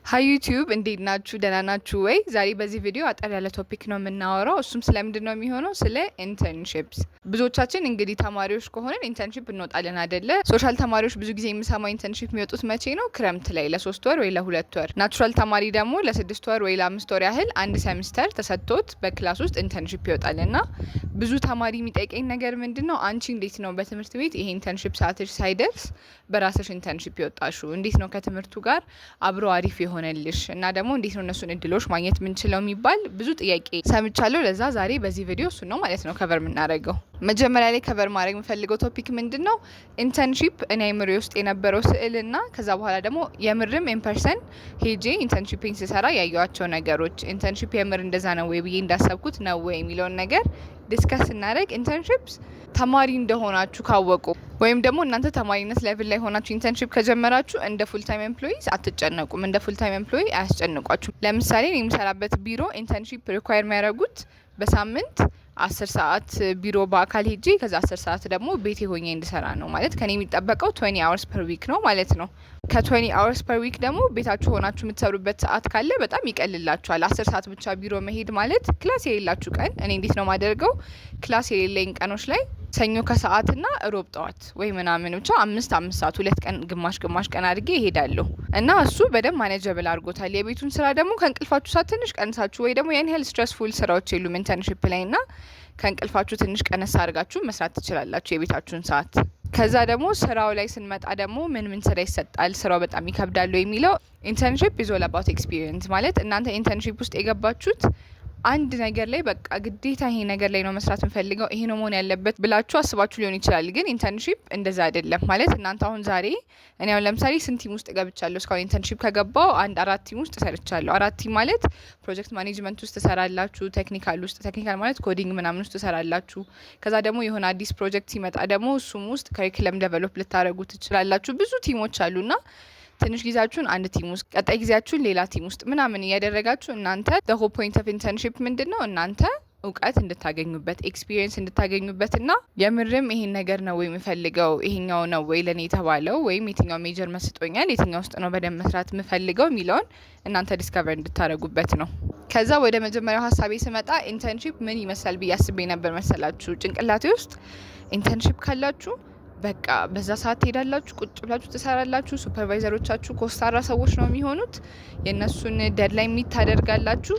ሀይ ዩቲዩብ እንዴት ናችሁ? ደህና ናችሁ ወይ? ዛሬ በዚህ ቪዲዮ አጠር ያለ ቶፒክ ነው የምናወራው። እሱም ስለምንድን ነው የሚሆነው? ስለ ኢንተርንሺፕስ። ብዙዎቻችን እንግዲህ ተማሪዎች ከሆነን ኢንተርንሺፕ እንወጣለን አይደለ? ሶሻል ተማሪዎች ብዙ ጊዜ የምሰማው ኢንተርንሺፕ የሚወጡት መቼ ነው? ክረምት ላይ ለ3 ወር ወይ ለ2 ወር። ናቹራል ተማሪ ደግሞ ለ6 ወር ወይ ለ5 ወር ያህል አንድ ሴሚስተር ተሰጥቶት በክላስ ውስጥ ኢንተርንሺፕ ይወጣል። እና ብዙ ተማሪ የሚጠይቀኝ ነገር ምንድን ነው፣ አንቺ እንዴት ነው በትምህርት ቤት ይሄ ኢንተርንሺፕ ሰዓትሽ ሳይደርስ በራስሽ ኢንተርንሺፕ ይወጣሹ? እንዴት ነው ከትምህርቱ ጋር አብሮ አሪፍ ሆነልሽ እና ደግሞ እንዴት ነው እነሱን እድሎች ማግኘት የምንችለው የሚባል ብዙ ጥያቄ ሰምቻለሁ። ለዛ ዛሬ በዚህ ቪዲዮ እሱ ነው ማለት ነው ከቨር የምናደርገው። መጀመሪያ ላይ ከቨር ማድረግ የምፈልገው ቶፒክ ምንድን ነው ኢንተርንሺፕ እኔ አይምሮ ውስጥ የነበረው ስዕል እና ከዛ በኋላ ደግሞ የምርም ኢንፐርሰን ሄጄ ኢንተርንሺፕን ስሰራ ያየዋቸው ነገሮች ኢንተርንሺፕ የምር እንደዛ ነው ወይ ብዬ እንዳሰብኩት ነው ወይ የሚለውን ነገር ዲስከስ እናደርግ። ኢንተርንሺፕስ ተማሪ እንደሆናችሁ ካወቁ ወይም ደግሞ እናንተ ተማሪነት ሌቭል ላይ ሆናችሁ ኢንተርንሺፕ ከጀመራችሁ እንደ ፉል ታይም ኤምፕሎይስ አትጨነቁም። እንደ ፉል ታይም ኤምፕሎይ አያስጨንቋችሁ። ለምሳሌ እኔ የምሰራበት ቢሮ ኢንተርንሺፕ ሪኳየር የሚያደርጉት በሳምንት 10 ሰዓት ቢሮ በአካል ሄጄ ከዛ 10 ሰዓት ደግሞ ቤቴ ሆኜ እንድሰራ ነው ማለት ከኔ የሚጠበቀው 20 አወርስ ፐር ዊክ ነው ማለት ነው። ከ20 አወርስ ፐር ዊክ ደግሞ ቤታችሁ ሆናችሁ የምትሰሩበት ሰዓት ካለ በጣም ይቀልላችኋል። 10 ሰዓት ብቻ ቢሮ መሄድ ማለት ክላስ የሌላችሁ ቀን እኔ እንዴት ነው ማደርገው? ክላስ የሌለኝ ቀኖች ላይ ሰኞ ከሰዓትና ሮብ ጠዋት ወይ ምናምን ብቻ 5 ሰዓት 2 ቀን ግማሽ ቀን አድርጌ እሄዳለሁ እና እሱ በደንብ ማኔጀብል አድርጎታል። የቤቱን ስራ ደግሞ ከእንቅልፋችሁ ሰዓት ትንሽ ቀንሳችሁ ወይ ደግሞ ያን ያህል ስትረስፉል ስራዎች የሉም ኢንተርንሺፕ ላይ እና ከእንቅልፋችሁ ትንሽ ቀነሳ አድርጋችሁ መስራት ትችላላችሁ የቤታችሁን ሰዓት። ከዛ ደግሞ ስራው ላይ ስንመጣ ደግሞ ምን ስራ ይሰጣል፣ ስራው በጣም ይከብዳሉ የሚለው ኢንተርንሺፕ ኢዝ ኦል አባውት ኤክስፒሪየንስ። ማለት እናንተ ኢንተርንሺፕ ውስጥ የገባችሁት አንድ ነገር ላይ በቃ ግዴታ ይሄ ነገር ላይ ነው መስራት የምፈልገው ይሄ ነው መሆን ያለበት ብላችሁ አስባችሁ ሊሆን ይችላል። ግን ኢንተርንሺፕ እንደዛ አይደለም። ማለት እናንተ አሁን ዛሬ እኔ አሁን ለምሳሌ ስንት ቲም ውስጥ ገብቻለሁ እስካሁን ኢንተርንሺፕ ከገባው 4 ቲም ውስጥ ሰርቻለሁ። 4 ቲም ማለት ፕሮጀክት ማኔጅመንት ውስጥ ትሰራላችሁ፣ ቴክኒካል ማለት ኮዲንግ ምናምን ውስጥ ትሰራላችሁ። ከዛ ደግሞ የሆነ አዲስ ፕሮጀክት ሲመጣ ደግሞ እሱም ውስጥ ካሪኩለም ዴቨሎፕ ልታደርጉ ትችላላችሁ። ብዙ ቲሞች አሉና ትንሽ ጊዜያችሁን አንድ ቲም ውስጥ ቀጣይ ጊዜያችሁን ሌላ ቲም ውስጥ ምናምን እያደረጋችሁ እናንተ the whole point of internship ምንድነው እናንተ እውቀት እንድታገኙበት ኤክስፒሪየንስ እንድታገኙበት እና የምርም ይሄን ነገር ነው ወይ የምፈልገው ይሄኛው ነው ወይ ለኔ የተባለው ወይም የትኛው ሜጀር መስጦኛል የትኛው ውስጥ ነው በደንብ መስራት የምፈልገው የሚለውን እናንተ ዲስከቨር እንድታደርጉበት ነው። ከዛ ወደ መጀመሪያው ሀሳቤ ስመጣ ኢንተርንሺፕ ምን ይመስላል ብዬ አስቤ ነበር መሰላችሁ። ጭንቅላቴ ውስጥ ኢንተርንሺፕ ካላችሁ በቃ በዛ ሰዓት ትሄዳላችሁ፣ ቁጭ ብላችሁ ትሰራላችሁ። ሱፐርቫይዘሮቻችሁ ኮስታራ ሰዎች ነው የሚሆኑት። የእነሱን ዴድላይን የሚታደርጋላችሁ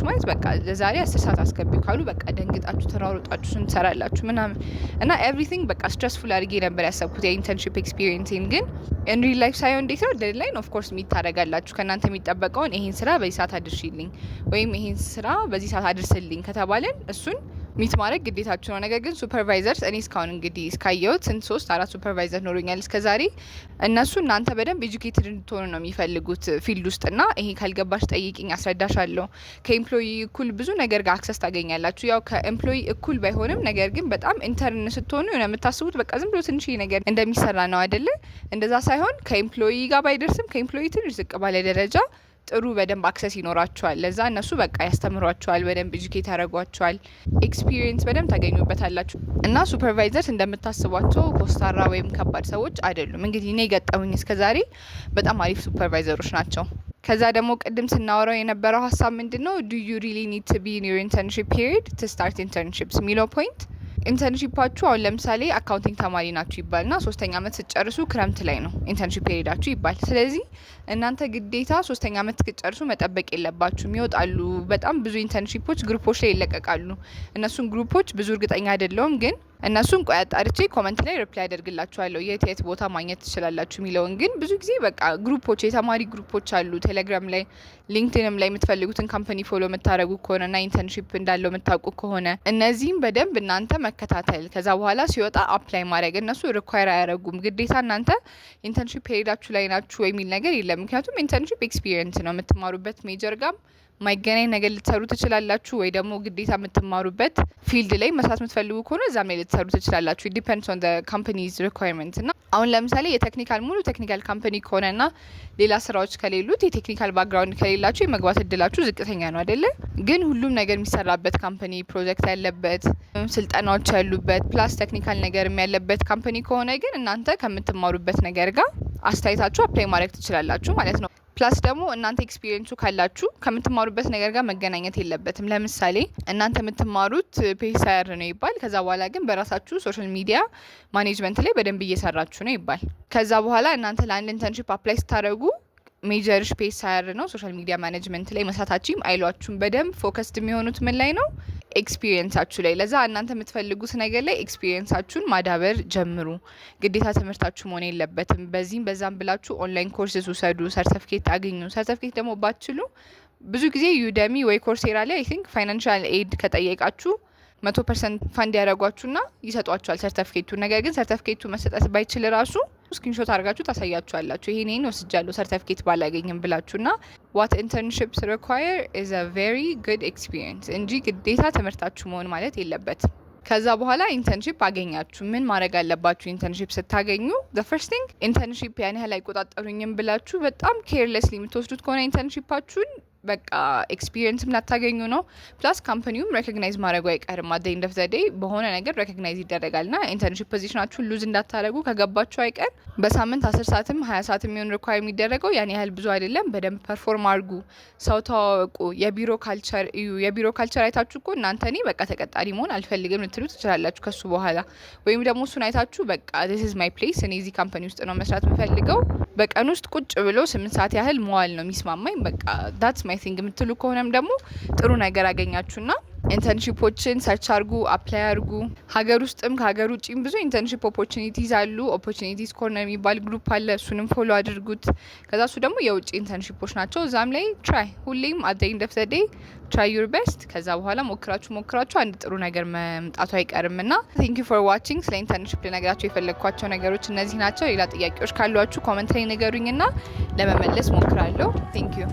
ማለት በቃ ለዛሬ 10 ሰዓት አስገቢው ካሉ በቃ ደንግጣችሁ ተሯሩጣችሁ እሱን ትሰራላችሁ ምናምን እና ኤቭሪቲንግ በቃ ስትረስፉል አድርጌ ነበር ያሰብኩት የኢንተርንሺፕ ኤክስፒሪየንሴን። ግን ኢን ሪል ላይፍ ሳይሆን እንዴት ነው ዴድላይን ኦፍ ኮርስ የሚታደርጋላችሁ ከእናንተ የሚጠበቀውን ይሄን ስራ በዚህ ሰዓት አድርሽልኝ ወይም ይሄን ስራ በዚህ ሰዓት አድርስልኝ ከተባለን እሱን ሚት ማድረግ ግዴታችሁ ነው። ነገር ግን ሱፐርቫይዘርስ እኔ እስካሁን እንግዲህ እስካየሁት 3-4 ሱፐርቫይዘር ኖሮኛል እስከዛሬ። እነሱ እናንተ በደንብ ኤጁኬትድ እንድትሆኑ ነው የሚፈልጉት ፊልድ ውስጥ እና ይሄ ካልገባሽ ጠይቂኝ አስረዳሻለሁ። ከኤምፕሎይ እኩል ብዙ ነገር ጋር አክሰስ ታገኛላችሁ። ያው ከኤምፕሎይ እኩል ባይሆንም ነገር ግን በጣም ኢንተርን ስትሆኑ የሆነ የምታስቡት በቃ ዝም ብሎ ትንሽ ነገር እንደሚሰራ ነው አይደለ? እንደዛ ሳይሆን ከኤምፕሎይ ጋር ባይደርስም ከኤምፕሎይ ትንሽ ዝቅ ባለ ደረጃ ጥሩ በደንብ አክሰስ ይኖራቸዋል። ለዛ እነሱ በቃ ያስተምሯቸዋል፣ በደንብ ኤጁኬት ያደርጓቸዋል፣ ኤክስፒሪየንስ በደንብ ታገኙበታላችሁ። እና ሱፐርቫይዘርስ እንደምታስቧቸው ኮስታራ ወይም ከባድ ሰዎች አይደሉም። እንግዲህ እኔ ገጠሙኝ እስከዛሬ በጣም አሪፍ ሱፐርቫይዘሮች ናቸው። ከዛ ደግሞ ቅድም ስናወራው የነበረው ሀሳብ ምንድነው ዱ ዩ ሪሊ ኒድ ቱ ቢ ኢን ዩር ኢንተርንሺፕ ፒሪድ ቱ ስታርት ኢንተርንሺፕስ የሚለው ፖይንት። ኢንተርንሺፓችሁ አሁን ለምሳሌ አካውንቲንግ ተማሪ ናችሁ ይባልና 3ኛ አመት ስትጨርሱ ክረምት ላይ ነው ኢንተርንሺፕ ሄዳችሁ ይባል። ስለዚህ እናንተ ግዴታ 3ኛ አመት ስትጨርሱ መጠበቅ የለባችሁም። ይወጣሉ በጣም ብዙ ኢንተርንሺፖች ግሩፖች ላይ ይለቀቃሉ። እነሱን ግሩፖች ብዙ እርግጠኛ አይደለሁም ግን እነሱን ቆይ አጣርቼ ኮመንት ላይ ሪፕላይ አደርግላችኋለሁ የት ቦታ ማግኘት ትችላላችሁ የሚለውን። ግን ብዙ ጊዜ በቃ ግሩፖች የተማሪ ግሩፖች አሉ ቴሌግራም ላይ ሊንክድኢንም ላይ የምትፈልጉትን ካምፓኒ ፎሎ የምታደርጉ ከሆነና ኢንተርንሺፕ እንዳለው የምታውቁ ከሆነ እነዚህም በደንብ እናንተ መከታተል ከዛ በኋላ ሲወጣ አፕላይ ማድረግ። እነሱ ሪኳየር አያደርጉም ግዴታ እናንተ ኢንተርንሺፕ ሄዳችሁ ላይ ናችሁ የሚል ነገር የለም። ምክንያቱም ኢንተርንሺፕ ኤክስፒሪየንስ ነው። የምትማሩበት ሜጀር ጋር ማይገናኝ ነገር ልትሰሩ ትችላላችሁ ወይ ደግሞ ግዴታ የምትማሩበት ፊልድ ላይ መስራት የምትፈልጉ ከሆነ እዛም ላይ ልትሰሩ ትችላላችሁ። ዲፔንድስ ኦን ዘ ካምፓኒዝ ሪኳየርመንት። እና አሁን ለምሳሌ የቴክኒካል ሙሉ ቴክኒካል ካምፓኒ ከሆነና ሌላ ስራዎች ከሌሉት የቴክኒካል ባክግራውንድ ከሌላችሁ የመግባት እድላችሁ ዝቅተኛ ነው አይደለ? ግን ሁሉም ነገር የሚሰራበት ካምፓኒ ፕሮጀክት ያለበት ስልጠናዎች ያሉበት ፕላስ ቴክኒካል ነገር ያለበት ካምፓኒ ከሆነ ግን እናንተ ከምትማሩበት ነገር ጋር አስተያየታችሁ አፕላይ ማድረግ ትችላላችሁ ማለት ነው። ፕላስ ደግሞ እናንተ ኤክስፒሪየንሱ ካላችሁ ከምትማሩበት ነገር ጋር መገናኘት የለበትም። ለምሳሌ እናንተ የምትማሩት ፒኤስአር ነው ይባል፣ ከዛ በኋላ ግን በራሳችሁ ሶሻል ሚዲያ ማኔጅመንት ላይ በደንብ እየሰራችሁ ነው ይባል። ከዛ በኋላ እናንተ ለአንድ ኢንተርንሺፕ አፕላይ ስታደርጉ ሜጀርሽ ፒኤስአር ነው ሶሻል ሚዲያ ማኔጅመንት ላይ መስራታችሁም አይሏችሁም። በደንብ ፎከስድ የሚሆኑት ምን ላይ ነው? ኤክስፒሪየንሳችሁ ላይ። ለዛ እናንተ የምትፈልጉት ነገር ላይ ኤክስፒሪየንሳችሁን ማዳበር ጀምሩ። ግዴታ ትምህርታችሁ መሆን የለበትም። በዚህም በዛም ብላችሁ ኦንላይን ኮርስስ ውሰዱ፣ ሰርቲፊኬት አገኙ። ሰርቲፊኬት ደግሞ ባትችሉ ብዙ ጊዜ ዩደሚ ወይ ኮርሴራ ላይ አይ ቲንክ ፋይናንሻል ኤድ ከጠየቃችሁ 100% ፋንድ ያደርጓችሁና ይሰጧችኋል ሰርቲፊኬቱ። ነገር ግን ሰርቲፊኬቱ መሰጠት ባይችል ራሱ ስክሪንሾት አድርጋችሁ ታሳያችኋላችሁ። ይሄን ወስጃለሁ ሰርቲፊኬት ባላገኝም ብላችሁና what internships require is a very good experience እንጂ ግዴታ ትምህርታችሁ መሆን ማለት የለበትም። ከዛ በኋላ ኢንተርንሺፕ አገኛችሁ። ምን ማድረግ አለባችሁ? ኢንተርንሺፕ ስታገኙ the first thing ኢንተርንሺፕ ያን ያህል አይቆጣጠሩኝም ብላችሁ በጣም ኬርለስሊ የምትወስዱት ከሆነ ኢንተርንሺፓችሁን በቃ ኤክስፒሪየንስም ላታገኙ ነው። ፕላስ ካምፓኒውም ሬኮግናይዝ ማድረጉ አይቀርም። አት ኤንድ ኦፍ ዘ ዴይ በሆነ ነገር ሬኮግናይዝ ይደረጋልና ኢንተርንሺፕ ፖዚሽናችሁን ሉዝ እንዳታረጉ ከገባችሁ አይቀር በሳምንት 10 ሰዓትም 20 ሰዓትም የሚሆን ሪኳየር የሚደረገው ያን ያህል ብዙ አይደለም። በደንብ ፐርፎርም አድርጉ፣ ሰው ተዋወቁ፣ የቢሮ ካልቸር እዩ። የቢሮ ካልቸር አይታችሁ እኮ እናንተ እኔ በቃ ተቀጣሪ መሆን አልፈልግም ልትሉ ትችላላችሁ ከሱ በኋላ። ወይም ደግሞ እሱን አይታችሁ በቃ this is my place እኔ እዚህ ካምፓኒ ውስጥ ነው መስራት የምፈልገው፣ በቀን ውስጥ ቁጭ ብሎ 8 ሰዓት ያህል መዋል ነው የሚስማማኝ፣ በቃ that's my thing የምትሉ ከሆነም ደግሞ ጥሩ ነገር አገኛችሁና ኢንተርንሺፖችን ሰርች አርጉ፣ አፕላይ አርጉ። ሀገር ውስጥም ከሀገር ውጭም ብዙ ኢንተርንሺፕ ኦፖርቹኒቲዝ አሉ። ኦፖርቹኒቲዝ ኮርነር የሚባል ግሩፕ አለ፣ እሱንም ፎሎ አድርጉት። ከዛ እሱ ደግሞ የውጭ ኢንተርንሺፖች ናቸው። እዛም ላይ ትራይ፣ ሁሌም አት ዘ ኤንድ ኦፍ ዘ ዴይ ትራይ ዩር ቤስት። ከዛ በኋላ ሞክራችሁ አንድ ጥሩ ነገር መምጣቱ አይቀርም ና ቴንክ ዩ ፎር ዋቺንግ። ስለ ኢንተርንሺፕ ልነግራችሁ የፈለግኳቸው ነገሮች እነዚህ ናቸው። ሌላ ጥያቄዎች ካሏችሁ ኮመንት ላይ ንገሩኝ ና ለመመለስ ሞክራለሁ። ቴንክ ዩ